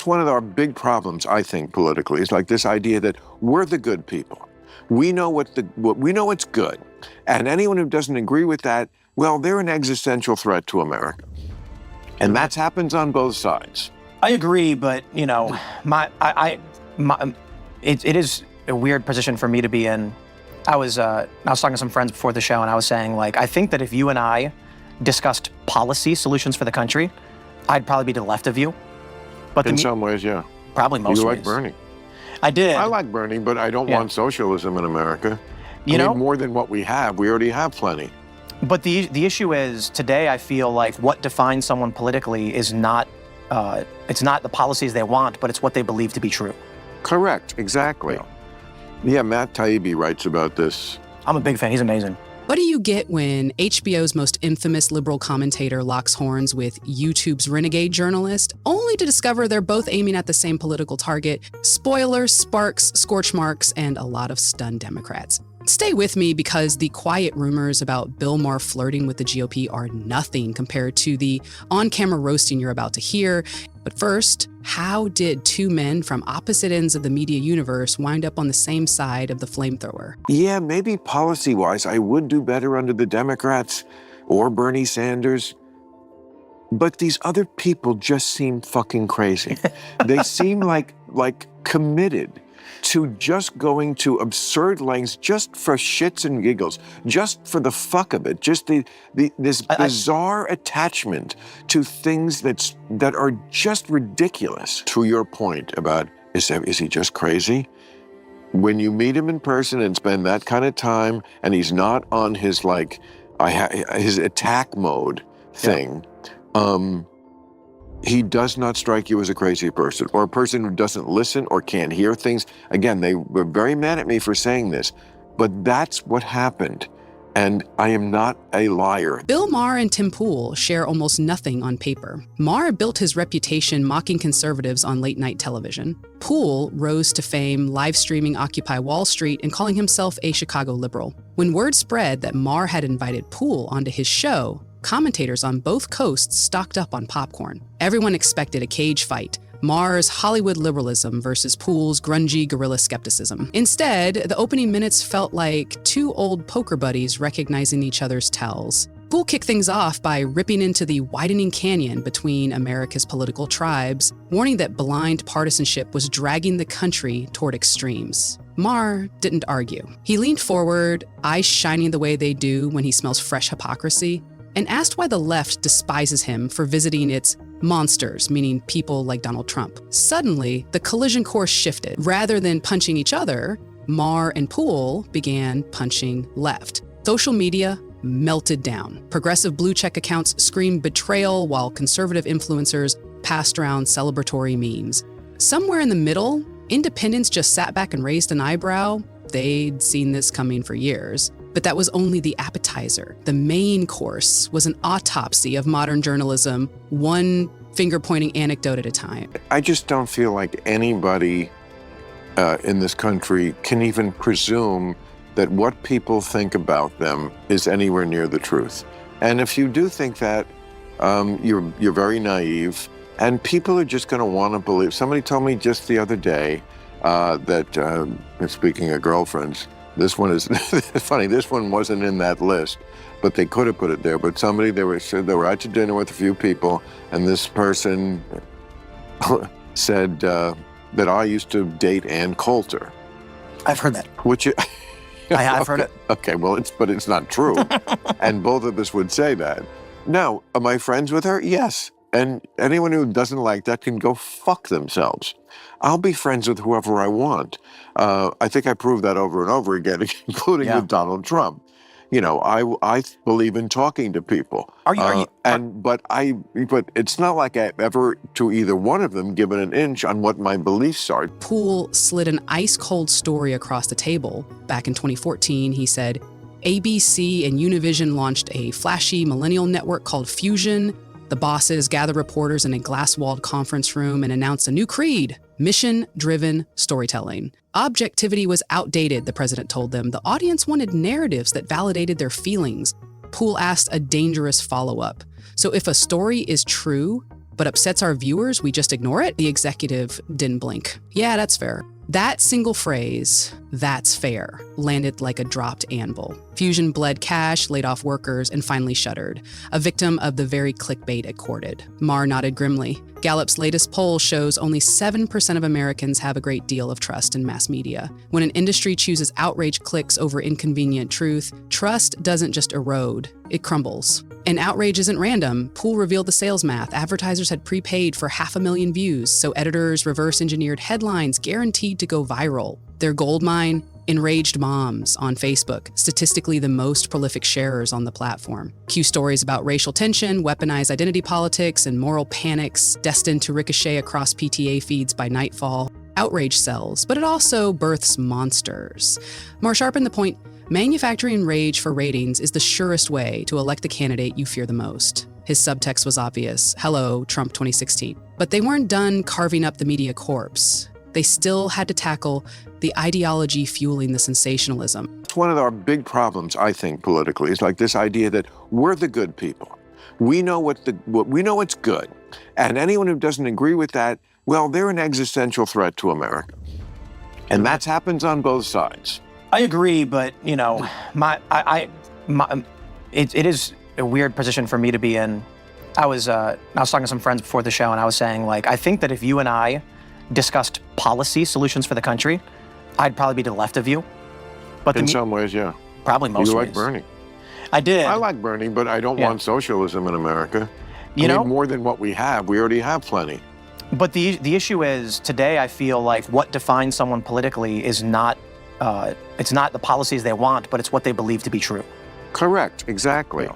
that's one of our big problems, I think, politically. It's like this idea that we're the good people. We know we know what's good. And anyone who doesn't agree with that, well, they're an existential threat to America. And that happens on both sides. I agree, but, you know, it is a weird position for me to be in. I was talking to some friends before the show, and I was saying, like, I think that if you and I discussed policy solutions for the country, I'd probably be to the left of you. But in some ways, yeah. Probably most ways. You like Bernie. I did. I like Bernie, but I don't want socialism in America. You know, more than what we have. We already have plenty. But the issue is, today I feel like what defines someone politically is not, it's not the policies they want, but it's what they believe to be true. Correct, exactly. Yeah, Matt Taibbi writes about this. I'm a big fan, he's amazing. What do you get when HBO's most infamous liberal commentator locks horns with YouTube's renegade journalist, only to discover they're both aiming at the same political target? Spoilers, sparks, scorch marks, and a lot of stunned Democrats. Stay with me, because the quiet rumors about Bill Maher flirting with the GOP are nothing compared to the on-camera roasting you're about to hear. But first, how did two men from opposite ends of the media universe wind up on the same side of the flamethrower? Yeah, maybe policy-wise, I would do better under the Democrats or Bernie Sanders. But these other people just seem fucking crazy. They seem like committed to just going to absurd lengths just for shits and giggles, just for the fuck of it, just this bizarre attachment to things that are just ridiculous. To your point about, is he just crazy? When you meet him in person and spend that kind of time, and he's not on his his attack mode thing, he does not strike you as a crazy person, or a person who doesn't listen or can't hear things. Again, they were very mad at me for saying this, but that's what happened. And I am not a liar. Bill Marr and Tim Pool share almost nothing on paper. Marr built his reputation mocking conservatives on late-night television. Pool rose to fame live streaming Occupy Wall Street and calling himself a Chicago liberal. When word spread that Marr had invited Pool onto his show, commentators on both coasts stocked up on popcorn. Everyone expected a cage fight, Marr's Hollywood liberalism versus Pool's grungy guerrilla skepticism. Instead, the opening minutes felt like two old poker buddies recognizing each other's tells. Pool kicked things off by ripping into the widening canyon between America's political tribes, warning that blind partisanship was dragging the country toward extremes. Marr didn't argue. He leaned forward, eyes shining the way they do when he smells fresh hypocrisy, and asked why the left despises him for visiting its monsters, meaning people like Donald Trump. Suddenly, the collision course shifted. Rather than punching each other, Marr and Pool began punching left. Social media melted down. Progressive blue check accounts screamed betrayal, while conservative influencers passed around celebratory memes. Somewhere in the middle, independents just sat back and raised an eyebrow. They'd seen this coming for years. But that was only the appetizer. The main course was an autopsy of modern journalism, one finger-pointing anecdote at a time. I just don't feel like anybody in this country can even presume that what people think about them is anywhere near the truth. And if you do think that, you're very naive, and people are just going to want to believe. Somebody told me just the other day that, speaking of girlfriends, this one is funny. This one wasn't in that list, but they could have put it there. But somebody, they were out to dinner with a few people, and this person said that I used to date Ann Coulter. I've heard that. Which I have heard it. Okay, well, it's not true. And both of us would say that. Now, am I friends with her? Yes. And anyone who doesn't like that can go fuck themselves. I'll be friends with whoever I want. I think I proved that over and over again, including with Donald Trump. You know, I believe in talking to people. But it's not like I've ever, to either one of them, given an inch on what my beliefs are. Pool slid an ice-cold story across the table. Back in 2014, he said, ABC and Univision launched a flashy millennial network called Fusion. The bosses gathered reporters in a glass-walled conference room and announced a new creed: mission-driven storytelling. Objectivity was outdated, the president told them. The audience wanted narratives that validated their feelings. Pool asked a dangerous follow-up. So if a story is true, but upsets our viewers, we just ignore it? The executive didn't blink. Yeah, that's fair. That single phrase, "that's fair," landed like a dropped anvil. Fusion bled cash, laid off workers, and finally shuttered, a victim of the very clickbait it courted. Marr nodded grimly. Gallup's latest poll shows only 7% of Americans have a great deal of trust in mass media. When an industry chooses outrage clicks over inconvenient truth, trust doesn't just erode, it crumbles. And outrage isn't random. Pool revealed the sales math. Advertisers had prepaid for 500,000 views, so editors reverse-engineered headlines guaranteed to go viral. Their goldmine? Enraged moms on Facebook, statistically the most prolific sharers on the platform. Cue stories about racial tension, weaponized identity politics, and moral panics destined to ricochet across PTA feeds by nightfall. Outrage sells, but it also births monsters. Marr sharpened the point. Manufacturing rage for ratings is the surest way to elect the candidate you fear the most. His subtext was obvious. Hello, Trump 2016. But they weren't done carving up the media corpse. They still had to tackle the ideology fueling the sensationalism. It's one of our big problems, I think, politically, is like this idea that we're the good people. We know we know what's good. And anyone who doesn't agree with that, well, they're an existential threat to America. And that happens on both sides. I agree, but you know, it is a weird position for me to be in. I was talking to some friends before the show, and I was saying, like, I think that if you and I discussed policy solutions for the country, I'd probably be to the left of you. But in some ways, yeah. Probably most ways. You like Bernie. I did. I like Bernie, but I don't want socialism in America. You know, more than what we have. We already have plenty. But the issue is, today I feel like what defines someone politically is not it's not the policies they want, but it's what they believe to be true. Correct, exactly.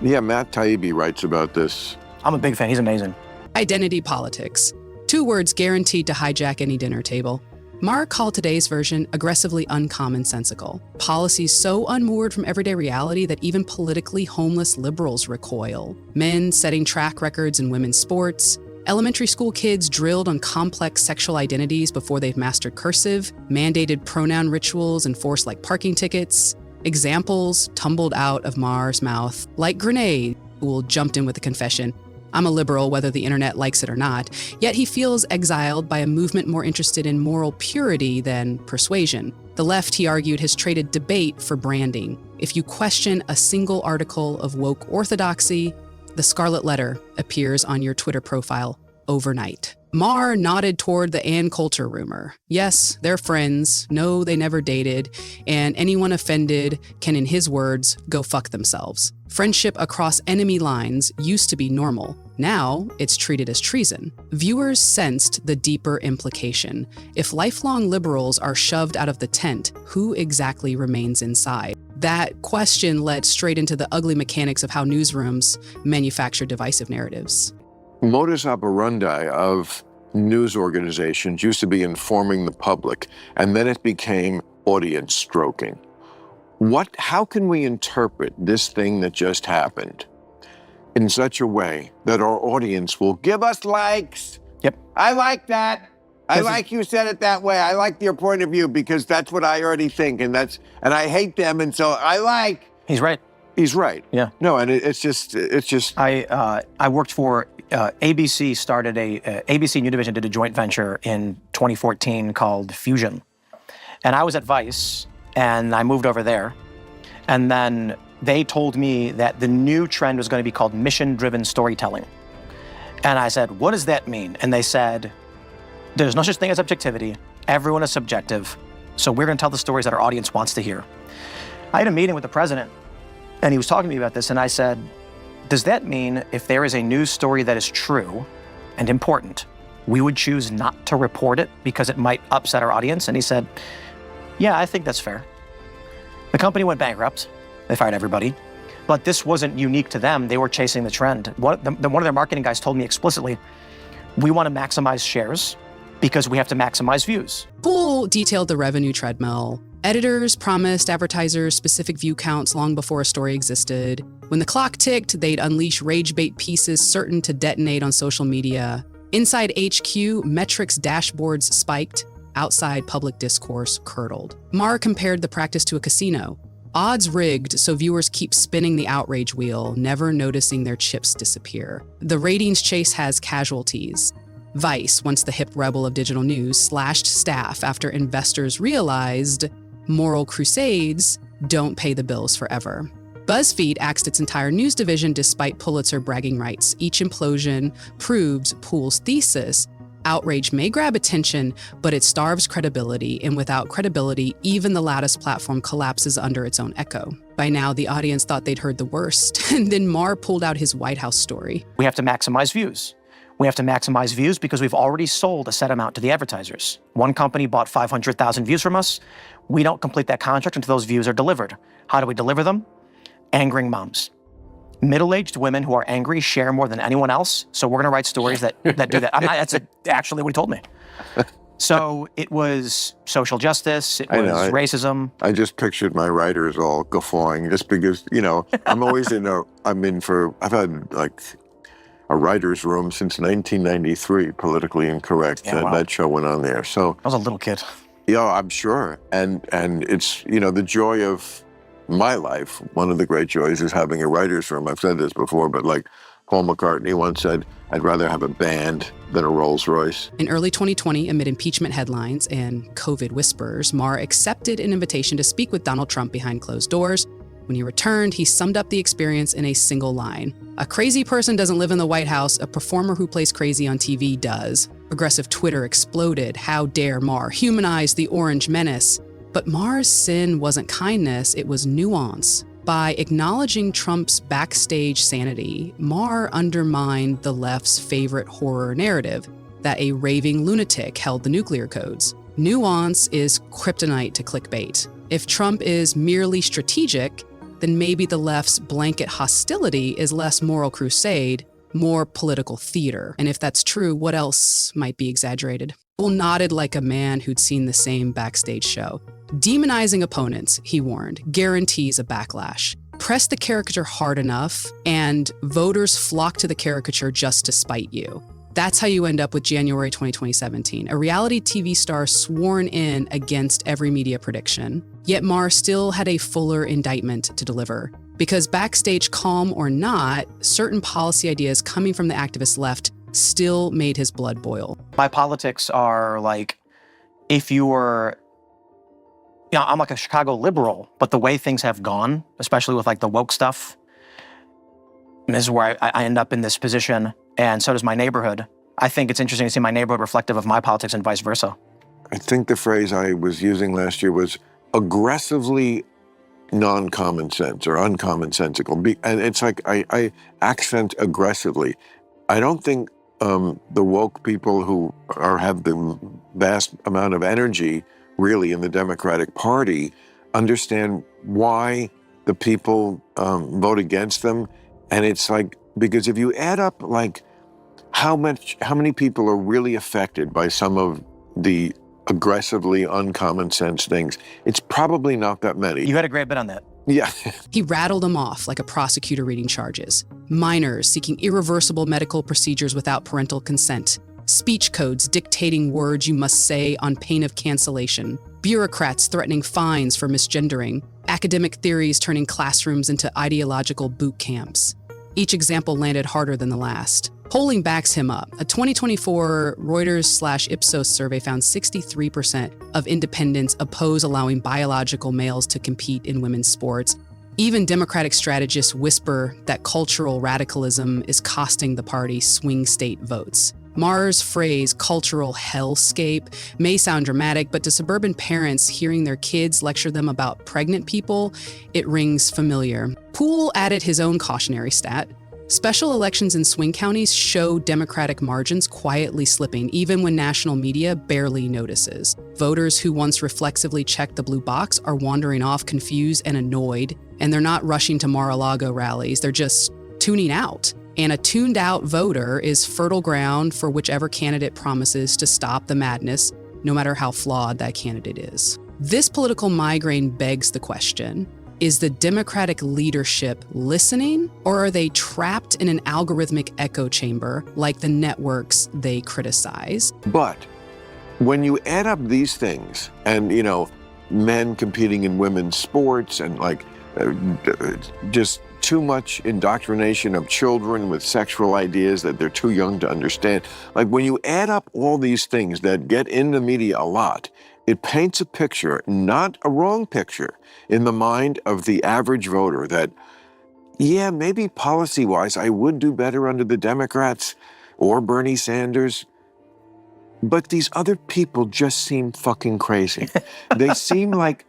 Yeah, Matt Taibbi writes about this. I'm a big fan, he's amazing. Identity politics. 2 words guaranteed to hijack any dinner table. Marr called today's version aggressively uncommonsensical. Policies so unmoored from everyday reality that even politically homeless liberals recoil. Men setting track records in women's sports. Elementary school kids drilled on complex sexual identities before they've mastered cursive, mandated pronoun rituals enforced like parking tickets. Examples tumbled out of Marr's mouth like grenades. Pool jumped in with a confession. I'm a liberal, whether the internet likes it or not, yet he feels exiled by a movement more interested in moral purity than persuasion. The left, he argued, has traded debate for branding. If you question a single article of woke orthodoxy, the scarlet letter appears on your Twitter profile overnight. Marr nodded toward the Ann Coulter rumor. Yes, they're friends. No, they never dated. And anyone offended can, in his words, go fuck themselves. Friendship across enemy lines used to be normal. Now, it's treated as treason. Viewers sensed the deeper implication. If lifelong liberals are shoved out of the tent, who exactly remains inside? That question led straight into the ugly mechanics of how newsrooms manufacture divisive narratives. Modus operandi of news organizations used to be informing the public, and then it became audience stroking. How can we interpret this thing that just happened in such a way that our audience will give us likes? Yep. I like that. I like you said it that way. I like your point of view because that's what I already think, and I hate them, and so I like. He's right. He's right. Yeah. No, and it's just. I worked for ABC. Started ABC New Division did a joint venture in 2014 called Fusion, and I was at Vice, and I moved over there, and then they told me that the new trend was going to be called mission-driven storytelling, and I said, "What does that mean?" And they said, "There's no such thing as objectivity. Everyone is subjective, so we're going to tell the stories that our audience wants to hear." I had a meeting with the president, and he was talking to me about this, and I said, "Does that mean if there is a news story that is true and important, we would choose not to report it because it might upset our audience?" And he said, "Yeah, I think that's fair." The company went bankrupt. They fired everybody. But this wasn't unique to them. They were chasing the trend. One of their marketing guys told me explicitly, "We want to maximize shares because we have to maximize views." Pool detailed the revenue treadmill. Editors promised advertisers specific view counts long before a story existed. When the clock ticked, they'd unleash rage bait pieces certain to detonate on social media. Inside HQ, metrics dashboards spiked. Outside, public discourse curdled. Marr compared the practice to a casino. Odds rigged, so viewers keep spinning the outrage wheel, never noticing their chips disappear. The ratings chase has casualties. Vice, once the hip rebel of digital news, slashed staff after investors realized moral crusades don't pay the bills forever. BuzzFeed axed its entire news division despite Pulitzer bragging rights. Each implosion proved Pool's thesis. Outrage may grab attention, but it starves credibility, and without credibility, even the loudest platform collapses under its own echo. By now, the audience thought they'd heard the worst, and then Marr pulled out his White House story. We have to maximize views. We have to maximize views because we've already sold a set amount to the advertisers. One company bought 500,000 views from us. We don't complete that contract until those views are delivered. How do we deliver them? Angering moms. Middle-aged women who are angry share more than anyone else, so we're going to write stories that do that. That's actually what he told me. So it was social justice, it was racism. I just pictured my writers all guffawing just because, I've had like a writer's room since 1993, Politically Incorrect. Yeah, wow. That show went on there. So I was a little kid. Yeah, I'm sure. And it's, the joy of my life, one of the great joys is having a writer's room. I've said this before, but like Paul McCartney once said, I'd rather have a band than a Rolls Royce. In early 2020, amid impeachment headlines and COVID whispers, Marr accepted an invitation to speak with Donald Trump behind closed doors. When he returned, he summed up the experience in a single line. A crazy person doesn't live in the White House. A performer who plays crazy on TV does. Progressive Twitter exploded. How dare Marr humanize the Orange Menace? But Marr's sin wasn't kindness, it was nuance. By acknowledging Trump's backstage sanity, Marr undermined the left's favorite horror narrative, that a raving lunatic held the nuclear codes. Nuance is kryptonite to clickbait. If Trump is merely strategic, then maybe the left's blanket hostility is less moral crusade, more political theater. And if that's true, what else might be exaggerated? Pool nodded like a man who'd seen the same backstage show. Demonizing opponents, he warned, guarantees a backlash. Press the caricature hard enough, and voters flock to the caricature just to spite you. That's how you end up with January 2017, a reality TV star sworn in against every media prediction. Yet Marr still had a fuller indictment to deliver. Because backstage calm or not, certain policy ideas coming from the activist left still made his blood boil. My politics are like, if you were, I'm like a Chicago liberal, but the way things have gone, especially with like the woke stuff, this is where I end up in this position, and so does my neighborhood. I think it's interesting to see my neighborhood reflective of my politics and vice versa. I think the phrase I was using last year was aggressively non-common sense or uncommonsensical. And it's like I accent aggressively. I don't think the woke people who have the vast amount of energy really in the Democratic Party understand why the people vote against them. And it's like, because if you add up like how many people are really affected by some of the aggressively uncommon sense things, it's probably not that many. You had a great bit on that. Yeah. He rattled them off like a prosecutor reading charges. Minors seeking irreversible medical procedures without parental consent. Speech codes dictating words you must say on pain of cancellation. Bureaucrats threatening fines for misgendering. Academic theories turning classrooms into ideological boot camps. Each example landed harder than the last. Polling backs him up. A 2024 Reuters/Ipsos survey found 63% of independents oppose allowing biological males to compete in women's sports. Even Democratic strategists whisper that cultural radicalism is costing the party swing state votes. Marr's phrase, cultural hellscape, may sound dramatic, but to suburban parents hearing their kids lecture them about pregnant people, it rings familiar. Pool added his own cautionary stat. Special elections in swing counties show Democratic margins quietly slipping, even when national media barely notices. Voters who once reflexively checked the blue box are wandering off confused and annoyed, and they're not rushing to Mar-a-Lago rallies, they're just tuning out. And a tuned-out voter is fertile ground for whichever candidate promises to stop the madness, no matter how flawed that candidate is. This political migraine begs the question, is the Democratic leadership listening, or are they trapped in an algorithmic echo chamber like the networks they criticize? But when you add up these things, and men competing in women's sports and just too much indoctrination of children with sexual ideas that they're too young to understand. Like when you add up all these things that get in the media a lot, it paints a picture, not a wrong picture, in the mind of the average voter that, yeah, maybe policy-wise I would do better under the Democrats or Bernie Sanders, but these other people just seem fucking crazy. They seem like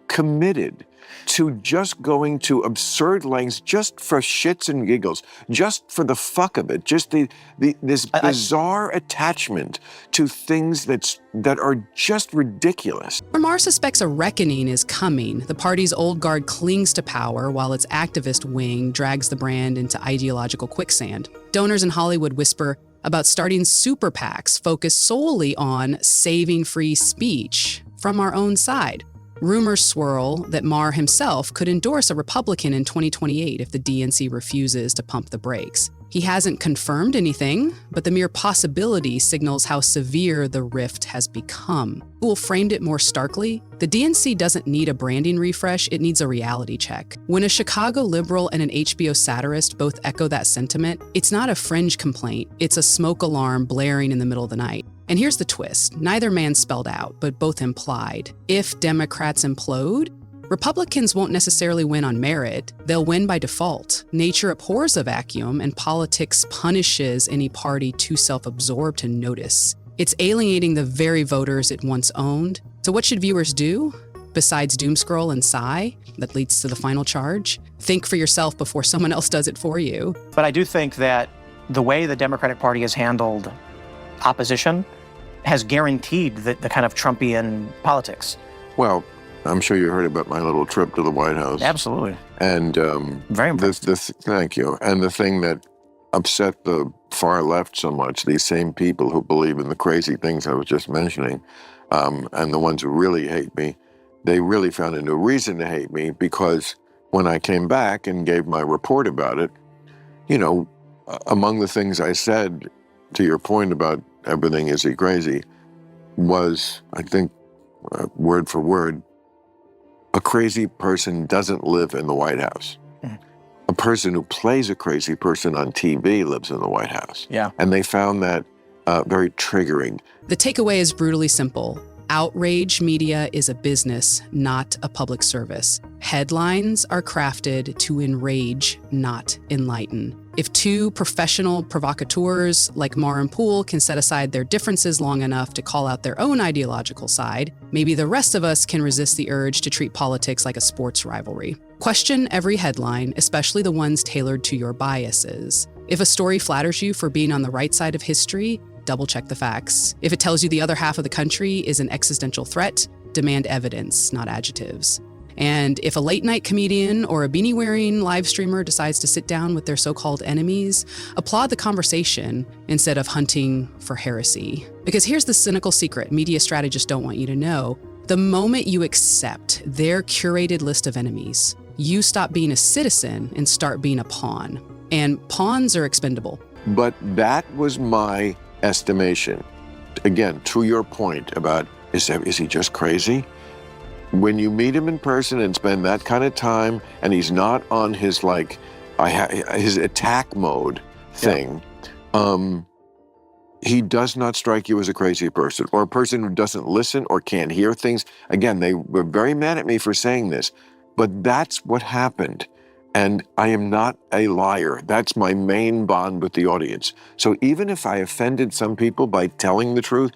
committed to just going to absurd lengths just for shits and giggles, just for the fuck of it, just this bizarre attachment to things that are just ridiculous. Marr suspects a reckoning is coming. The party's old guard clings to power while its activist wing drags the brand into ideological quicksand. Donors in Hollywood whisper about starting super PACs focused solely on saving free speech from our own side. Rumors swirl that Marr himself could endorse a Republican in 2028 if the DNC refuses to pump the brakes. He hasn't confirmed anything, but the mere possibility signals how severe the rift has become. Pool framed it more starkly. The DNC doesn't need a branding refresh, it needs a reality check. When a Chicago liberal and an HBO satirist both echo that sentiment, it's not a fringe complaint, it's a smoke alarm blaring in the middle of the night. And here's the twist. Neither man spelled out, but both implied. If Democrats implode, Republicans won't necessarily win on merit. They'll win by default. Nature abhors a vacuum, and politics punishes any party too self-absorbed to notice. It's alienating the very voters it once owned. So what should viewers do? Besides doomscroll and sigh, that leads to the final charge? Think for yourself before someone else does it for you. But I do think that the way the Democratic Party has handled opposition has guaranteed the kind of Trumpian politics. Well, I'm sure you heard about my little trip to the White House. Absolutely. And very impressed. Thank you. And the thing that upset the far left so much, these same people who believe in the crazy things I was just mentioning, and the ones who really hate me, they really found a new reason to hate me, because when I came back and gave my report about it, you know, among the things I said, to your point about everything is he crazy, was, I think, word for word, a crazy person doesn't live in the White House. Mm. A person who plays a crazy person on TV lives in the White House. Yeah. And they found that very triggering. The takeaway is brutally simple. Outrage media is a business, not a public service. Headlines are crafted to enrage, not enlighten. If two professional provocateurs like Marr and Pool can set aside their differences long enough to call out their own ideological side, maybe the rest of us can resist the urge to treat politics like a sports rivalry. Question every headline, especially the ones tailored to your biases. If a story flatters you for being on the right side of history, double-check the facts. If it tells you the other half of the country is an existential threat, demand evidence, not adjectives. And if a late-night comedian or a beanie-wearing live streamer decides to sit down with their so-called enemies, applaud the conversation instead of hunting for heresy. Because here's the cynical secret media strategists don't want you to know. The moment you accept their curated list of enemies, you stop being a citizen and start being a pawn. And pawns are expendable. But that was my estimation. Again, to your point about, is he just crazy? When you meet him in person and spend that kind of time, and he's not on his his attack mode thing, he does not strike you as a crazy person or a person who doesn't listen or can't hear things. Again, they were very mad at me for saying this, but that's what happened. And I am not a liar. That's my main bond with the audience. So even if I offended some people by telling the truth,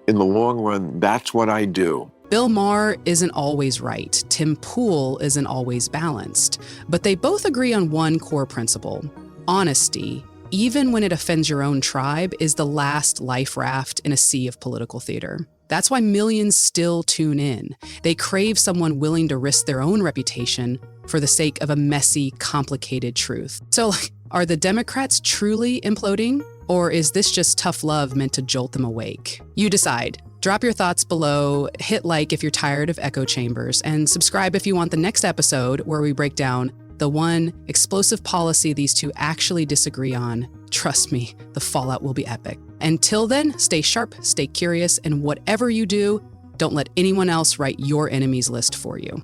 in the long run, that's what I do. Bill Maher isn't always right. Tim Pool isn't always balanced. But they both agree on one core principle. Honesty, even when it offends your own tribe, is the last life raft in a sea of political theater. That's why millions still tune in. They crave someone willing to risk their own reputation for the sake of a messy, complicated truth. So, are the Democrats truly imploding? Or is this just tough love meant to jolt them awake? You decide. Drop your thoughts below, hit like if you're tired of echo chambers, and subscribe if you want the next episode where we break down the one explosive policy these two actually disagree on. Trust me, the fallout will be epic. Until then, stay sharp, stay curious, and whatever you do, Don't let anyone else write your enemies list for you.